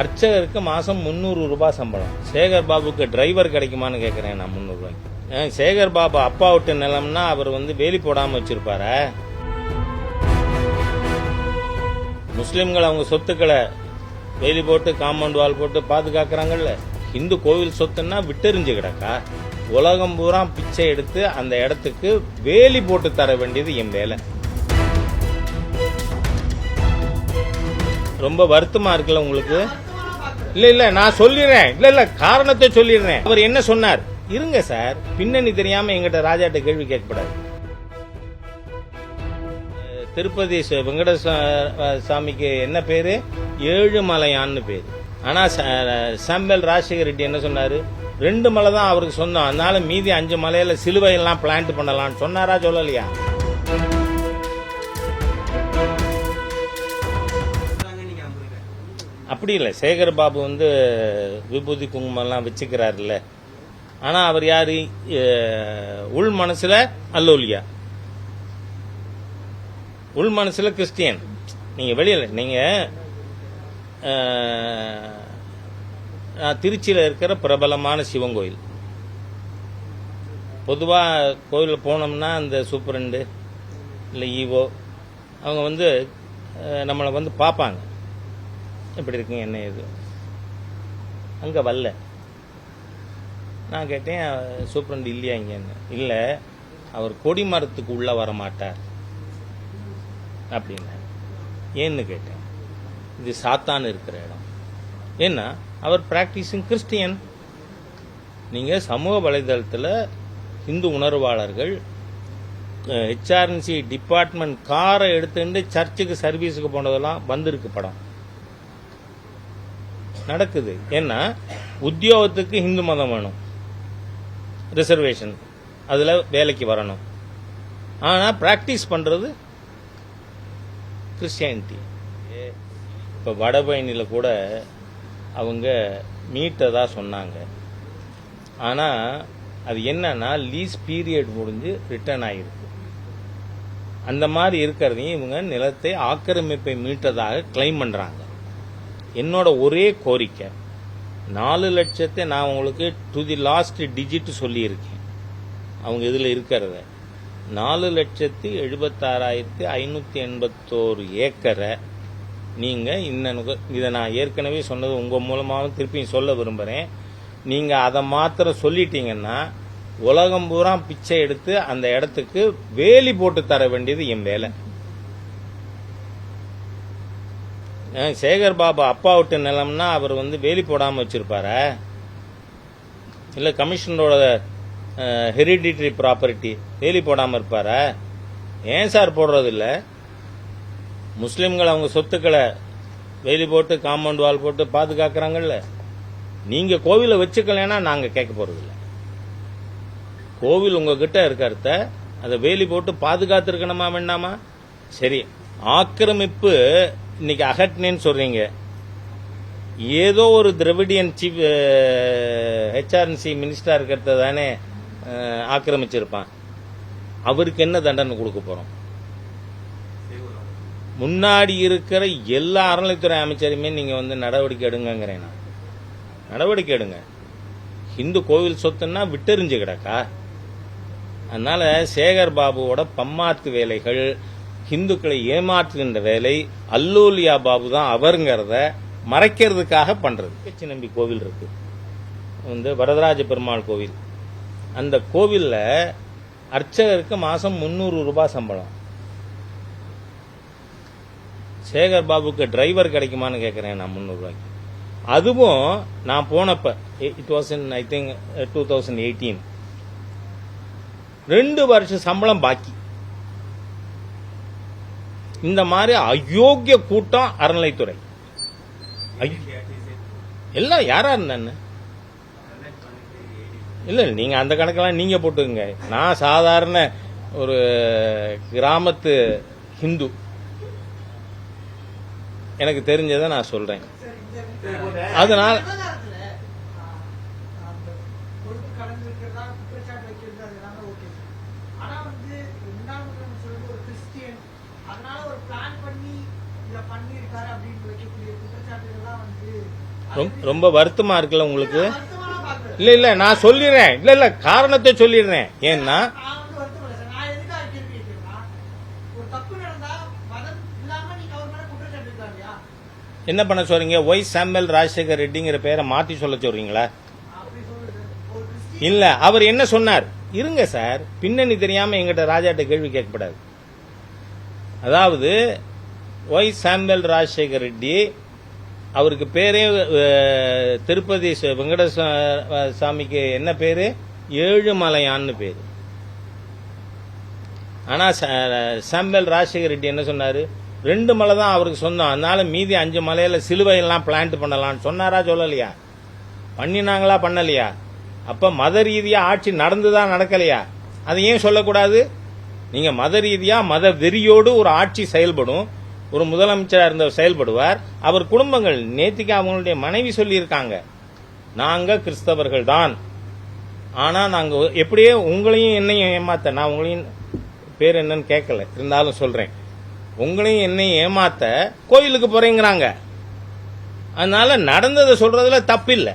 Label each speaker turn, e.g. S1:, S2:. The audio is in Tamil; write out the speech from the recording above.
S1: அர்ச்சகருக்கு மாசம் 300 ரூபாய் சம்பளம். சேகர் பாபுக்கு டிரைவர் கிடைக்குமான்னு கேட்கிறேன் நான் 300 ரூபாய்க்கு. சேகர் பாபு அப்பா விட்டு நிலம்னா அவர் வேலி போடாம வச்சிருப்பாரு. முஸ்லிம்கள் அவங்க சொத்துக்களை வேலி போட்டு காம்பவுண்ட் வால் போட்டு பாதுகாக்கிறாங்கல்ல. இந்து கோவில் சொத்துன்னா விட்டெறிஞ்சு கிடக்கா? உலகம் பூரா பிச்சை எடுத்து அந்த இடத்துக்கு வேலி போட்டு தர வேண்டியது என் வேலை. ரொம்ப வருத்தமா இருக்குல்ல உங்களுக்கு? இல்ல நான் சொல்லிடுறேன். இல்ல காரணத்தை சொல்லிடுறேன். அவர் என்ன சொன்னார் இருங்க சார், பின்னணி தெரியாம எங்கிட்ட ராஜாட்ட கேள்வி கேட்கப்படாது. திருப்பதி வெங்கடசாமிக்கு என்ன பேரு? ஏழுமலையான்னு பேரு. ஆனா சாம்பல் ராஜசேகர் ரெட்டி என்ன சொன்னாரு? 2 மலை தான் அவருக்கு சொந்தம், அதனால மீதி 5 மலையில சிலுவையெல்லாம் பிளான்ட் பண்ணலாம்னு சொன்னாரா சொல்லலையா? அப்படி இல்லை. சேகர் பாபு விபூதி குங்குமம் எல்லாம் வச்சுக்கிறாருல்ல. ஆனா அவர் யாரு? உள் மனசுல அல்லோலியா, உள் மனசுல கிறிஸ்டியன். நீங்க வெளியில நீங்க திருச்சியில இருக்கிற பிரபலமான சிவன் கோயில், பொதுவா கோயிலில் போனோம்னா அந்த சூப்பரண்டு இல்லை ஈவோ அவங்க நம்மளை பார்ப்பாங்க, எப்படி இருக்குங்க என்ன இது. அங்கே வரல. நான் கேட்டேன் சூப்பரண்ட் இல்லையா இங்கன்னு. இல்லை, அவர் கொடிமரத்துக்கு உள்ள வர மாட்டார் அப்படின்னு. ஏன்னு கேட்டேன். இது சாத்தான் இருக்கிற இடம். ஏன்னா அவர் பிராக்டிசிங் கிறிஸ்டியன். நீங்க சமூக வலைதளத்தில் இந்து உணர்வாளர்கள் HRNC டிபார்ட்மெண்ட் காரை எடுத்துட்டு சர்ச்சுக்கு சர்வீஸுக்கு போனதெல்லாம் வந்திருக்கு படம் நடக்குது. ஏன்னா உத்தியோகத்துக்கு இந்து மதம் வேணும், ரிசர்வேஷன், அதுல வேலைக்கு வரணும். ஆனா பிராக்டிஸ் பண்றது கிறிஸ்டியானிட்டி. இப்ப வடபழனியில கூட அவங்க மீட்டதா சொன்னாங்க. ஆனா அது என்னன்னா லீஸ் பீரியட் முடிஞ்சு ரிட்டர்ன் ஆகிருக்கு. அந்த மாதிரி இருக்கிறதையும் இவங்க நிலத்தை ஆக்கிரமிப்பை மீட்டதாக கிளைம் பண்றாங்க. என்னோட ஒரே கோரிக்கை, 4 லட்சத்தை நான் உங்களுக்கு டு தி லாஸ்ட் டிஜிட் சொல்லியிருக்கேன். அவங்க இதில் இருக்கிறத 4,76,581 ஏக்கரை நீங்கள் இதை நான் ஏற்கனவே சொன்னது உங்கள் மூலமாகவும் திருப்பியும் சொல்ல விரும்புகிறேன். நீங்கள் அதை மாத்திரம் சொல்லிட்டீங்கன்னா உலகம் பூரா பிச்சை எடுத்து அந்த இடத்துக்கு வேலி போட்டு தர வேண்டியது என் வேலை. சேகர் பாபு அப்பா விட்டு நிலம்னா அவர் வேலி போடாம வச்சிருப்பாரா? இல்ல கமிஷனரோட ஹெரிடிட்டரி ப்ராப்பர்ட்டி வேலி போடாம இருப்பாரா? ஏன் சார் போடுறது இல்ல? முஸ்லிம்கள் அவங்க சொத்துக்களை வேலி போட்டு காம்பவுண்ட் வால் போட்டு பாதுகாக்கிறாங்கல்ல. நீங்க கோவிலை வச்சுக்கலன்னா நாங்க கேட்க போறது இல்ல. கோவில் உங்ககிட்ட இருக்கிறத அதை வேலி போட்டு பாதுகாத்து இருக்கணுமா வேண்டாமா? சரி, ஆக்கிரமிப்பு இன்னைக்கு அகட்னேன்னு சொல்றீங்க. ஏதோ ஒரு திராவிடியன் சீஃப் HRNC மினிஸ்டரா இருக்கிறத தானே ஆக்கிரமிச்சிருப்பான். அவருக்கு என்ன தண்டனை கொடுக்க போறோம்? முன்னாடி இருக்கிற எல்லா அறநிலைத்துறை அமைச்சருமே நீங்க நடவடிக்கை எடுங்கிறேன். நடவடிக்கை எடுங்க. இந்து கோவில் சொத்துன்னா விட்டெறிஞ்சு கிடக்கா? அதனால சேகர் பாபுவோட பம்மாத்து வேலைகள், இந்துக்களை ஏமாற்றுகின்ற வேலை, அல்லோலியா பாபு தான் அவருங்கிறத மறைக்கிறதுக்காக பண்றது. கச்சி நம்பி கோவில் இருக்கு, வரதராஜ பெருமாள் கோவில். அந்த கோவில்ல அர்ச்சகருக்கு மாசம் 300 ரூபாய் சம்பளம். சேகர் பாபுக்கு டிரைவர் கிடைக்குமான்னு கேட்கிறேன் நான் 300 ரூபாய்க்கு. அதுவும் நான் போனப்ப it was in I think 2018. 2 வருஷம் சம்பளம் பாக்கி. இந்த மாதிரி அயோக்கிய கூட்டம் அறநிலைத்துறை எல்லாம் யாரா இருந்தான்னு இல்ல. நீங்க அந்த கணக்கெல்லாம் நீங்க போட்டுங்க. நான் சாதாரண ஒரு கிராமத்து ஹிந்து, எனக்கு தெரிஞ்சதை நான் சொல்றேன். அதனால
S2: அதனால ஒரு பிளான் பண்ணி இத பண்ணிருக்காரு அப்படின்னு வைக்கக்கூடிய குற்றச்சாட்டுகள்லாம்
S1: ரொம்ப வருத்தமா இருக்குல்ல உங்களுக்கு? இல்ல நான் சொல்லிடுறேன். இல்ல காரணத்தை சொல்லிடுறேன். ஏன்னா என்ன பண்ண சொல்றீங்க? ஒய் சாமுவேல் ராஜசேகர் ரெட்டிங்கிற பேரை மாத்தி சொல்ல சொல்றீங்களா? இல்ல அவர் என்ன சொன்னார்? இருங்க சார், பின்னணி தெரியாம எங்கிட்ட ராஜாட்ட கேள்வி கேட்கப்படாது. அதாவது ஒய் சாமுவேல் ராஜசேகர் ரெட்டி, அவருக்கு பேரே திருப்பதி வெங்கடசாமிக்கு என்ன பேரு? ஏழுமலையான்னு பேரு. ஆனா சாமுவேல் ராஜசேகர் ரெட்டி என்ன சொன்னாரு? 2 மலை தான் அவருக்கு சொந்தம், அதனால மீதி 5 மலையில சிலுவையெல்லாம் பிளான்ட் பண்ணலாம்னு சொன்னாரா சொல்லலையா? பண்ணினாங்களா பண்ணலையா? அப்ப மத ரீதியா ஆட்சி நடந்துதா நடக்கலையா? அதை ஏன் சொல்லக்கூடாது? நீங்க மத ரீதியா மத வெறியோடு ஒரு ஆட்சி செயல்படும், ஒரு முதலமைச்சராக இருந்தவர் செயல்படுவார். அவர் குடும்பங்கள் நேத்திக்கு அவங்களுடைய மனைவி சொல்லி இருக்காங்க, நாங்க கிறிஸ்தவர்கள் தான், ஆனா நாங்க எப்படியே உங்களையும் என்னையும் ஏமாத்த, நான் உங்களையும் பேர் என்னன்னு கேட்கல, இருந்தாலும் சொல்றேன், உங்களையும் என்னையும் ஏமாத்த கோயிலுக்கு போறேங்கிறாங்க. அதனால நடந்ததை சொல்றதுல தப்பில்லை.